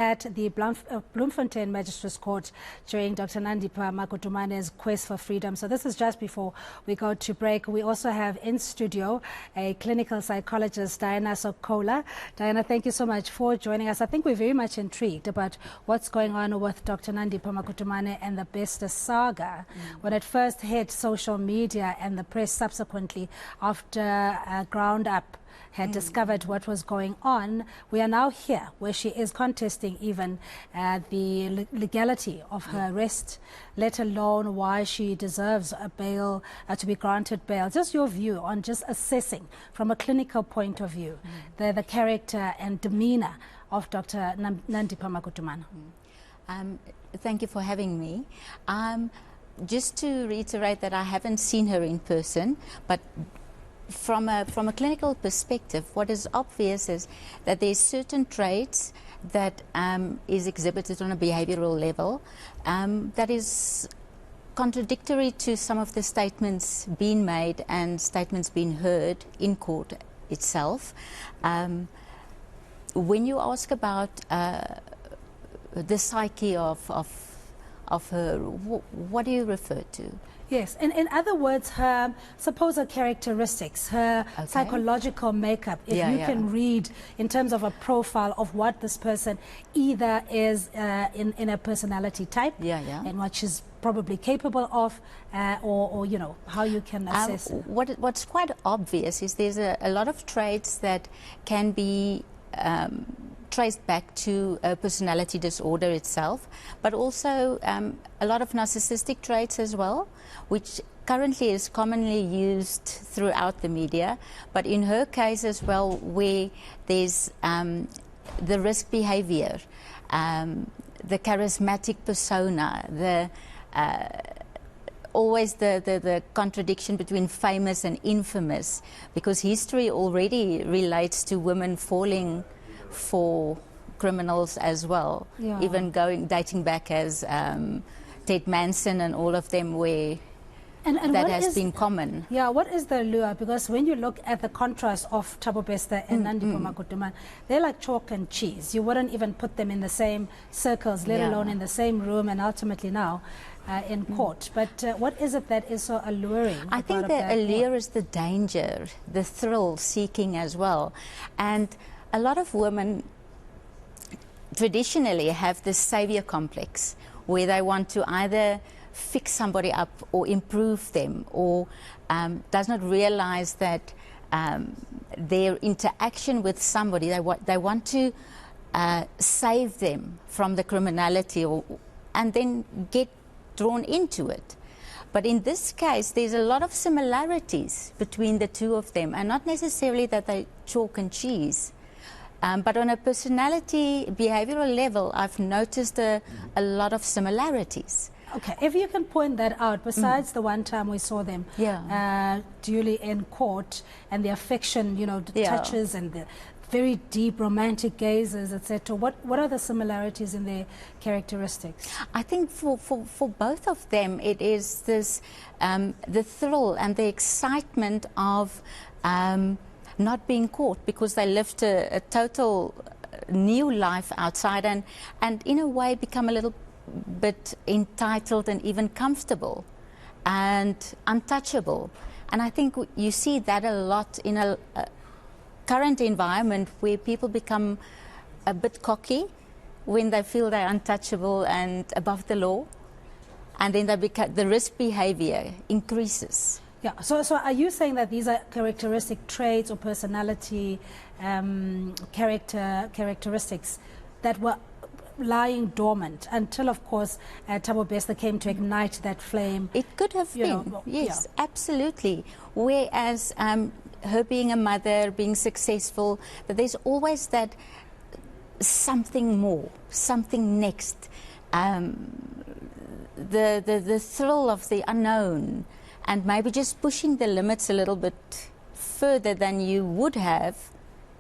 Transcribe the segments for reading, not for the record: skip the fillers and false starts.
at the Bloemfontein Magistrates Court during Dr. Nandipha Magudumane's quest for freedom. So this is just before we go to break. We also have in studio a clinical psychologist, Diana Zoccola. Diana, thank you so much for joining us. I think we're very much intrigued about what's going on with Dr. Nandipha Magudumana and the Bester saga. When it first hit social media and the press subsequently after Ground Up had discovered what was going on, we are now here where she is contesting even the legality of her arrest, let alone why she deserves a bail, to be granted bail. Just your view on just assessing from a clinical point of view the character and demeanor of Dr. Nandipha Magudumana. Thank you for having me. Just to reiterate that I haven't seen her in person, but from a clinical perspective, what is obvious is that there's certain traits that is exhibited on a behavioral level that is contradictory to some of the statements being made and statements being heard in court itself. When you ask about the psyche of her, what do you refer to? Yes, in other words, her supposed characteristics, her psychological makeup, if you can read in terms of a profile of what this person either is in a personality type and what she's probably capable of, or you know, how you can assess it. What's quite obvious is there's a lot of traits that can be traced back to a personality disorder itself, but also a lot of narcissistic traits as well, which currently is commonly used throughout the media, but in her case as well, where there's the risk behavior, the charismatic persona, always the contradiction between famous and infamous, because history already relates to women falling for criminals as well, even dating back as Ted Manson and all of them, where that has been common. Yeah, what is the allure? Because when you look at the contrast of Thabo Bester and Nandipha Magudumana, they're like chalk and cheese. You wouldn't even put them in the same circles, let alone in the same room, and ultimately now in court. But what is it that is so alluring? I think the allure is the danger, the thrill seeking as well. And a lot of women traditionally have this savior complex where they want to either fix somebody up or improve them, or does not realize that their interaction with somebody, they want to save them from the criminality and then get drawn into it. But in this case, there's a lot of similarities between the two of them, and not necessarily that they chalk and cheese. But on a personality, behavioral level, I've noticed a lot of similarities. Okay, if you can point that out, besides the one time we saw them duly in court, and the affection, you know, the touches and the very deep romantic gazes, etc. What are the similarities in their characteristics? I think for both of them, it is this the thrill and the excitement of not being caught, because they lived a total new life outside, and in a way become a little bit entitled and even comfortable and untouchable. And I think you see that a lot in a current environment where people become a bit cocky when they feel they're untouchable and above the law, and then the risk behavior increases. Yeah, so are you saying that these are characteristic traits or personality characteristics that were lying dormant until, of course, Thabo Bester came to ignite that flame? It could have been, yes, absolutely. Whereas her being a mother, being successful, that there's always that something more, something next, the thrill of the unknown, and maybe just pushing the limits a little bit further than you would have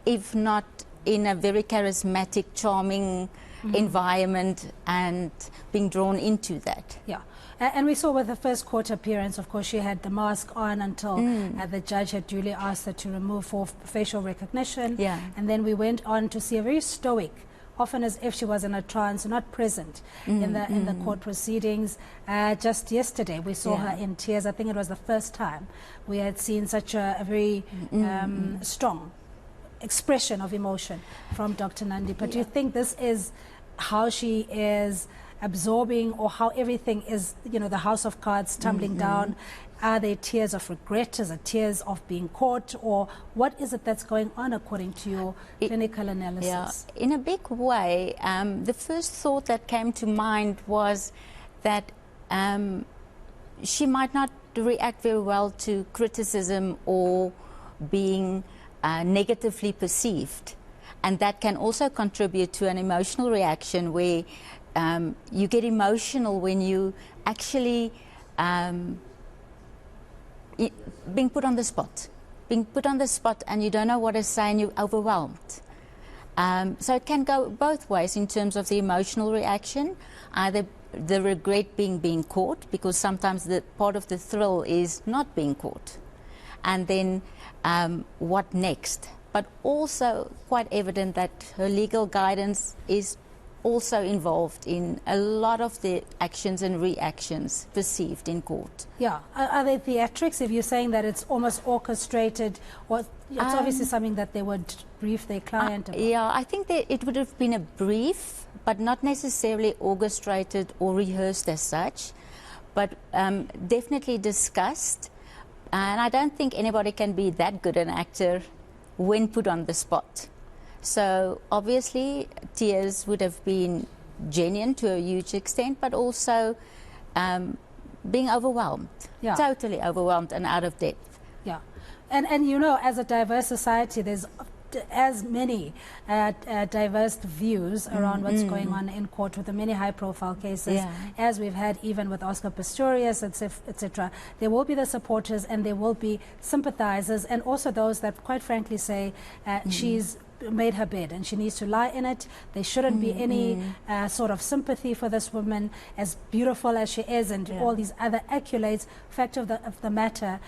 if not in a very charismatic, charming environment and being drawn into that. Yeah. And we saw with the first court appearance, of course, she had the mask on until the judge had duly asked her to remove for facial recognition. Yeah. And then we went on to see a very stoic often as if she was in a trance, not present in the court proceedings. Just yesterday, we saw her in tears. I think it was the first time we had seen such a very strong expression of emotion from Dr. Nandi. But do you think this is how she is absorbing, or how everything is, the house of cards tumbling down? Are they tears of regret? Is it tears of being caught? Or what is it that's going on according to your clinical analysis? Yeah, in a big way, the first thought that came to mind was that she might not react very well to criticism or being negatively perceived. And that can also contribute to an emotional reaction where you get emotional when you actually being put on the spot and you don't know what to say and you're overwhelmed. So it can go both ways in terms of the emotional reaction, either the regret being caught, because sometimes the part of the thrill is not being caught, and then what next? But also quite evident that her legal guidance is also involved in a lot of the actions and reactions perceived in court. Yeah. Are they theatrics, if you're saying that it's almost orchestrated, or it's obviously something that they would brief their client about? Yeah, I think that it would have been a brief, but not necessarily orchestrated or rehearsed as such, but definitely discussed. And I don't think anybody can be that good an actor when put on the spot. So obviously tears would have been genuine to a huge extent, but also being overwhelmed, totally overwhelmed and out of depth. Yeah, and as a diverse society, there's as many diverse views around what's going on in court, with the many high-profile cases, as we've had even with Oscar Pistorius, etc. There will be the supporters and there will be sympathizers, and also those that quite frankly say she's made her bed and she needs to lie in it. There shouldn't be any sort of sympathy for this woman, as beautiful as she is, and all these other accolades. Fact of the matter,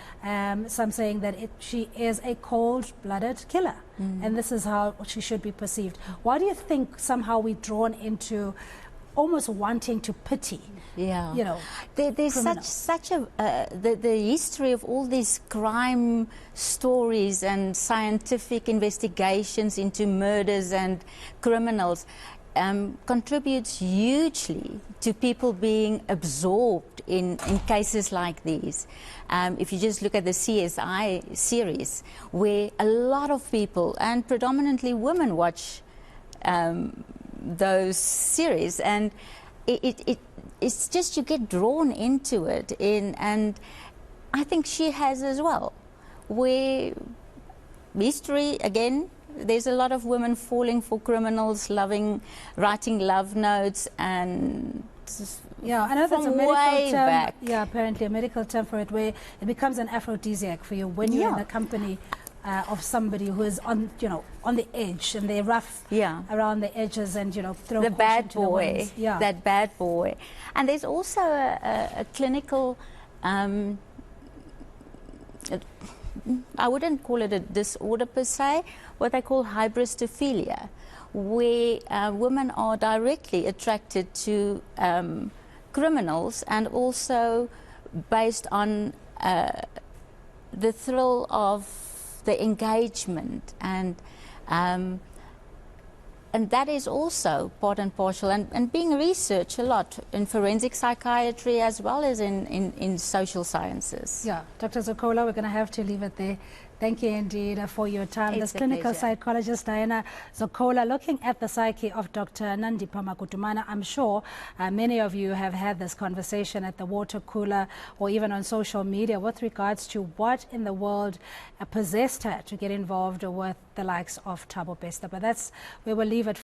some saying that she is a cold-blooded killer, and this is how she should be perceived. Why do you think somehow we're drawn into almost wanting to pity? There's such a the history of all these crime stories and scientific investigations into murders and criminals contributes hugely to people being absorbed in cases like these. If you just look at the CSI series, where a lot of people, and predominantly women, watch those series, and it's just you get drawn into it, and I think she has as well. Where history, again, there's a lot of women falling for criminals, writing love notes, and I know that's a medical term. Back. Yeah, apparently a medical term for it, where it becomes an aphrodisiac for you when you're in the company of somebody who is on the edge, and they're rough around the edges, and throw the bad boy, that bad boy. And there's also a clinical, I wouldn't call it a disorder per se, what they call hybristophilia, where women are directly attracted to criminals, and also based on the thrill of the engagement, and that is also part and parcel, and being researched a lot in forensic psychiatry as well as in social sciences. Yeah, Dr. Zoccola, we're going to have to leave it there. Thank you indeed for your time. It's this clinical pleasure. Psychologist Diana Zoccola, looking at the psyche of Dr. Nandi Magudumana. I'm sure many of you have had this conversation at the water cooler or even on social media with regards to what in the world possessed her to get involved with the likes of Thabo Bester. But that's where we'll leave it